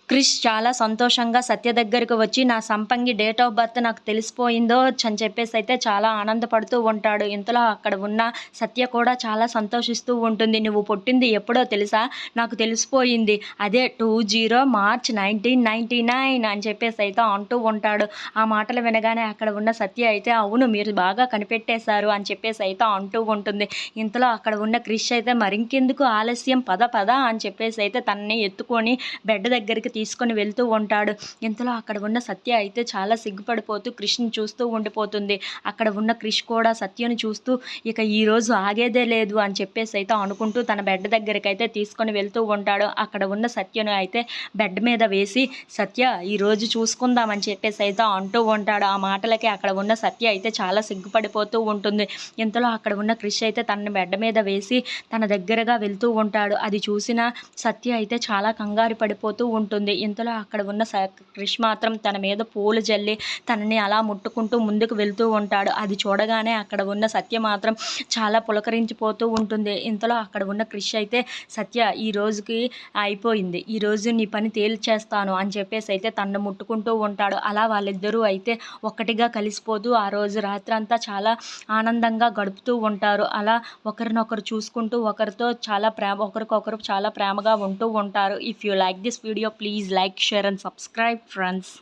క్రిష్ చాలా సంతోషంగా సత్య దగ్గరకు వచ్చి నా సంపంగి డేట్ ఆఫ్ బర్త్ నాకు తెలిసిపోయిందో అని చెప్పేసి అయితే చాలా ఆనందపడుతూ ఉంటాడు. ఇంతలో అక్కడ ఉన్న సత్య కూడా చాలా సంతోషిస్తూ ఉంటుంది. నువ్వు పుట్టింది ఎప్పుడో తెలుసా? నాకు తెలిసిపోయింది. అదే 20 మార్చ్ 1999 అని చెప్పేసి అయితే అంటూ ఉంటాడు. ఆ మాటలు వినగానే అక్కడ ఉన్న సత్య అయితే అవును మీరు బాగా కనిపెట్టేశారు అని చెప్పేసి అయితే అంటూ ఉంటుంది. ఇంతలో అక్కడ ఉన్న క్రిష్ అయితే మరింకెందుకు ఆలస్యం పద పద అని చెప్పేసి అయితే తనని ఎత్తుకొని బెడ్ దగ్గరికి తీసుకొని వెళ్తూ ఉంటాడు. ఇంతలో అక్కడ ఉన్న సత్య అయితే చాలా సిగ్గుపడిపోతూ క్రిష్‌ని చూస్తూ ఉండిపోతుంది. అక్కడ ఉన్న క్రిష్ కూడా సత్యను చూస్తూ ఇక ఈరోజు ఆగేదే లేదు అని చెప్పేసి అయితే అనుకుంటూ తన బెడ్ దగ్గరికైతే తీసుకొని వెళ్తూ ఉంటాడు. అక్కడ ఉన్న సత్యను అయితే బెడ్ మీద వేసి సత్య ఈరోజు చూసుకుందాం అని చెప్పేసి అయితే అంటూ ఉంటాడు. ఆ మాటలకి అక్కడ ఉన్న సత్య అయితే చాలా సిగ్గుపడిపోతూ ఉంటుంది. ఇంతలో అక్కడ ఉన్న క్రిష్ అయితే తనని బెడ్ మీద వేసి తన దగ్గరగా వెళ్తూ ఉంటాడు. అది చూసిన సత్య అయితే చాలా కంగారు పడిపోతూ ఉంటుంది. ఇంతలో అక్కడ ఉన్న క్రిష్ మాత్రం తన మీద పూలు జల్లి తనని అలా ముట్టుకుంటూ ముందుకు వెళ్తూ ఉంటాడు. అది చూడగానే అక్కడ ఉన్న సత్య మాత్రం చాలా పులకరించిపోతూ ఉంటుంది. ఇంతలో అక్కడ ఉన్న క్రిష్ అయితే సత్య ఈ రోజుకి అయిపోయింది, ఈరోజు నీ పని తేల్చేస్తాను అని చెప్పేసి అయితే తన్ను ముట్టుకుంటూ ఉంటాడు. అలా వాళ్ళిద్దరూ అయితే ఒక్కటిగా కలిసిపోతూ ఆ రోజు రాత్రంతా చాలా ఆనందంగా గడుపుతూ ఉంటారు. అలా ఒకరినొకరు చూసుకుంటూ ఒకరితో చాలా ఒకరికొకరు చాలా ప్రేమగా ఉంటూ ఉంటారు. If you like this video please like, share and subscribe friends.